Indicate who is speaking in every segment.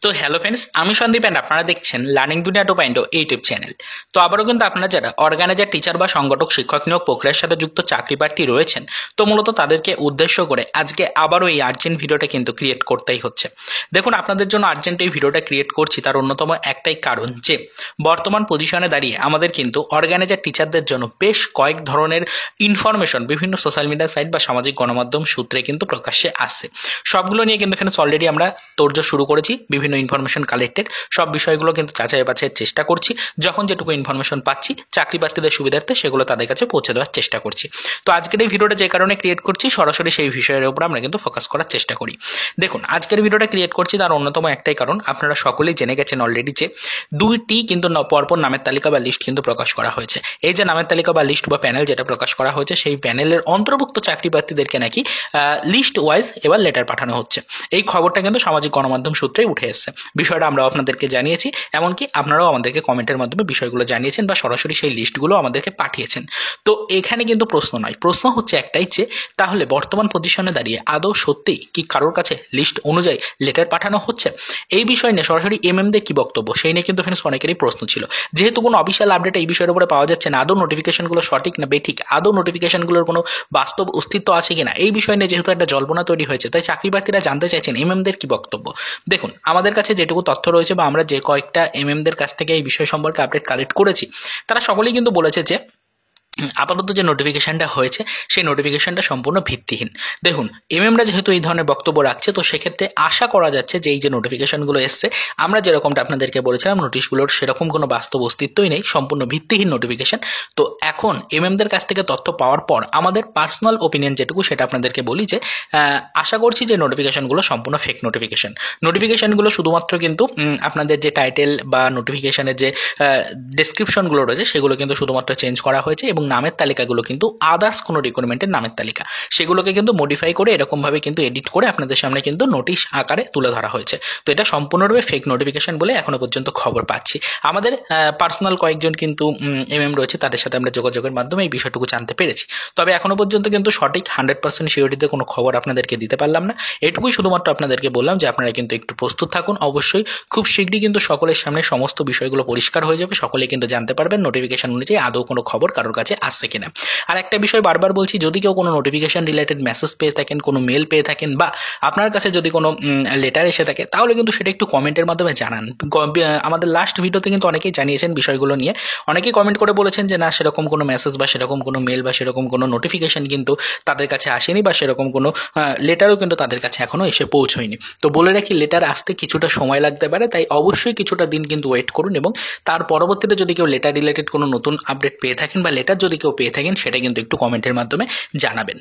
Speaker 1: তো hello friends, আমি Sandeep and আপনারা দেখছেন লার্নিং দুনিয়া 2.0 ইউটিউব চ্যানেল। তো আবারও কিন্তু আপনারা যারা অর্গানাইজার, টিচার বা সংগঠক, শিক্ষক নিয়োগ প্রক্রিয়ার সাথে যুক্ত চাকরি প্রার্থী রয়েছেন, তো মূলত তাদেরকে উদ্দেশ্য করে আজকে আবারও এই আর্জেন্ট ভিডিওটা কিন্তু ক্রিয়েট করতেই হচ্ছে। দেখুন, আপনাদের জন্য আর্জেন্ট এই ভিডিওটা ক্রিয়েট করছি, তার অন্যতম একটাই কারণ যে বর্তমান পজিশনে দাঁড়িয়ে আমাদের কিন্তু অর্গানাইজার টিচারদের জন্য বেশ কয়েক ধরনের ইনফরমেশন বিভিন্ন সোশ্যাল মিডিয়া সাইট বা সামাজিক গণমাধ্যম সূত্রে কিন্তু প্রকাশ্যে আসছে। সবগুলো নিয়ে কিন্তু এখানে অলরেডি আমরা তোড়জোড় শুরু করেছি। বিভিন্ন ইনফরমেশন কালেক্টেড, সব বিষয়গুলো কিন্তু যাচাই বাছাইয়ের চেষ্টা করছি। যখন যেটুকু ইনফরমেশন পাচ্ছি চাকরি প্রার্থীদের সুবিধার্থে সেগুলো তাদের কাছে পৌঁছে দেওয়ার চেষ্টা করছি। তো আজকের এই ভিডিওটা যে কারণে ক্রিয়েট করছি, সরাসরি সেই বিষয়ের উপর আমরা কিন্তু ফোকাস করার চেষ্টা করি। দেখুন, আজকের ভিডিওটা ক্রিয়েট করছি তার অন্যতম একটাই কারণ, আপনারা সকলেই জেনে গেছেন অলরেডি যে দুইটি কিন্তু পরপর নামের তালিকা বা লিস্ট কিন্তু প্রকাশ করা হয়েছে। এই যে নামের তালিকা বা লিস্ট বা প্যানেল যেটা প্রকাশ করা হয়েছে, সেই প্যানেলের অন্তর্ভুক্ত চাকরি প্রার্থীদেরকে নাকি লিস্ট ওয়াইজ এবার লেটার পাঠানো হচ্ছে। এই খবরটা কিন্তু সামাজিক গণমাধ্যম সূত্রে উঠে এসেছে। বিষয়টা আমরা আপনাদেরকে জানিয়েছি, এমনকি আপনারাও আমাদেরকে কমেন্টের মাধ্যমে বিষয়গুলো জানিয়েছেন বা সরাসরি সেই লিস্টগুলো আমাদেরকে পাঠিয়েছেন। তো এখানে কিন্তু প্রশ্ন নয়, প্রশ্ন হচ্ছে একটাই যে তাহলে বর্তমান পজিশনে দাঁড়িয়ে আদৌ সত্যি কি কারোর কাছে লিস্ট অনুযায়ী লেটার পাঠানো হচ্ছে? এই বিষয় নিয়ে সরাসরি এমএমদের কি বক্তব্য, সেই নিয়ে কিন্তু ফ্রেন্ডস অনেকেরই প্রশ্ন ছিল। যেহেতু কোনো অফিসিয়াল আপডেট এই বিষয়ের উপরে পাওয়া যাচ্ছে না, আদৌ নোটিফিকেশনগুলো সঠিক না বেঠিক, আদৌ নোটিফিকেশনগুলোর কোনো বাস্তব অস্তিত্ব আছে কিনা, এই বিষয় নিয়ে যেহেতু একটা জল্পনা তৈরি হয়েছে, তাই চাকরি প্রার্থীরা জানতে চাইছেন এমএমদের কি বক্তব্য। দেখুন, আমাদের কাছে যেটুকু তথ্য রয়েছে বা আমরা যে কয়েকটা এমএমদের কাছ থেকে এই বিষয় সম্পর্কে আপডেট কালেক্ট করেছি, তারা সকলেই কিন্তু বলেছে যে আপাতত যে নোটিফিকেশনটা হয়েছে সেই নোটিফিকেশনটা সম্পূর্ণ ভিত্তিহীন। দেখুন, এমএমরা যেহেতু এই ধরনের বক্তব্য রাখছে, তো সেক্ষেত্রে আশা করা যাচ্ছে যে এই যে নোটিফিকেশনগুলো এসছে, আমরা যেরকমটা আপনাদেরকে বলেছিলাম নোটিশগুলোর সেরকম কোনো বাস্তব অস্তিত্বই নেই, সম্পূর্ণ ভিত্তিহীন নোটিফিকেশন। তো এখন এমএমদের কাছ থেকে তথ্য পাওয়ার পর আমাদের পার্সোনাল ওপিনিয়ন যেটুকু সেটা আপনাদেরকে বলি যে আশা করছি যে নোটিফিকেশনগুলো সম্পূর্ণ ফেক নোটিফিকেশন। নোটিফিকেশনগুলো শুধুমাত্র কিন্তু আপনাদের যে টাইটেল বা নোটিফিকেশনের যে ডেসক্রিপশনগুলো রয়েছে সেগুলো কিন্তু শুধুমাত্র চেঞ্জ করা হয়েছে, এবং নামের তালিকাগুলো কিন্তু আদার্স কোনো রিক্রুটমেন্টের নামের তালিকা, সেগুলোকে কিন্তু মডিফাই করে এরকমভাবে কিন্তু এডিট করে আপনাদের সামনে কিন্তু নোটিশ আকারে তুলে ধরা হয়েছে। তো এটা সম্পূর্ণরূপে ফেক নোটিফিকেশন বলে এখনো পর্যন্ত খবর পাচ্ছি। আমাদের পার্সোনাল কয়েকজন কিন্তু এমএম রয়েছে, তাদের সাথে আমরা যোগাযোগের মাধ্যমে এই বিষয়টুকু জানতে পেরেছি। তবে এখনো পর্যন্ত কিন্তু সঠিক 100% সিওরিটিতে কোনো খবর আপনাদেরকে দিতে পারলাম না। এটুকুই শুধুমাত্র আপনাদেরকে বললাম যে আপনারা কিন্তু একটু প্রস্তুত থাকুন। অবশ্যই খুব শীঘ্রই কিন্তু সকলের সামনে সমস্ত বিষয়গুলো পরিষ্কার হয়ে যাবে, সকলে কিন্তু জানতে পারবেন নোটিফিকেশন অনুযায়ী আদৌ কোনো খবর কারোর কাছে আসছে কিনা। আর একটা বিষয় বারবার বলছি, যদি কেউ কোনো নোটিফিকেশন রিলেটেড মেসেজ পেয়ে থাকেন, কোনো মেল পেয়ে থাকেন, বা আপনার কাছে যদি কোনো লেটার এসে থাকে, তাহলে কিন্তু সেটা একটু কমেন্টের মাধ্যমে জানান। আমাদের লাস্ট ভিডিওতে কিন্তু অনেকেই জানিয়েছেন বিষয়গুলো নিয়ে, অনেকেই কমেন্ট করে বলেছেন যে না, সেরকম কোনো মেসেজ বা সেরকম কোনো মেল বা সেরকম কোনো নোটিফিকেশন কিন্তু তাদের কাছে আসেনি, বা সেরকম কোনো লেটারও কিন্তু তাদের কাছে এখনও এসে পৌঁছয়নি। তো বলে রাখি, লেটার আসতে কিছুটা সময় লাগতে পারে, তাই অবশ্যই কিছুটা দিন কিন্তু ওয়েট করুন, এবং তার পরবর্তীতে যদি কেউ লেটার রিলেটেড কোনো নতুন আপডেট পেয়ে থাকেন বা লেটার যদি কেউ পেয়ে থাকেন, সেটা কিন্তু একটু কমেন্টের মাধ্যমে জানাবেন।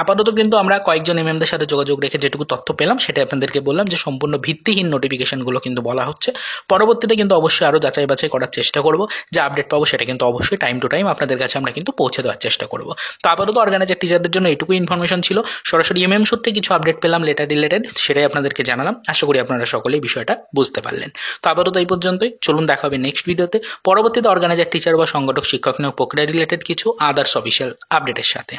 Speaker 1: আপাতত কিন্তু আমরা কয়েকজন এমএমদের সাথে যোগাযোগ রেখে যেটুকু তথ্য পেলাম সেটা আপনাদেরকে বললাম যে সম্পূর্ণ ভিত্তিহীন নোটিফিকেশনগুলো কিন্তু বলা হচ্ছে। পরবর্তীতে কিন্তু অবশ্যই আরও যাচাই বাছাই করার চেষ্টা করব, যে আপডেট পাবো সেটা কিন্তু অবশ্যই টাইম টু টাইম আপনাদের কাছে আমরা কিন্তু পৌঁছে দেওয়ার চেষ্টা করব। তো আপাতত অর্গানাইজার টিচারদের জন্য এটুকু ইনফরমেশন ছিল। সরাসরি এমএম সূত্রে কিছু আপডেট পেলাম লেটার রিলেটেড, সেটাই আপনাদেরকে জানালাম। আশা করি আপনারা সকলেই বিষয়টা বুঝতে পারলেন। তো আপাতত এই পর্যন্তই, চলুন দেখা হবে নেক্সট ভিডিওতে পরবর্তীতে অর্গানাইজার টিচার বা সংগঠক শিক্ষক নিয়োগ প্রক্রিয়া রিলেটেড কিছু আদার্স অফিসিয়াল আপডেটের সাথে।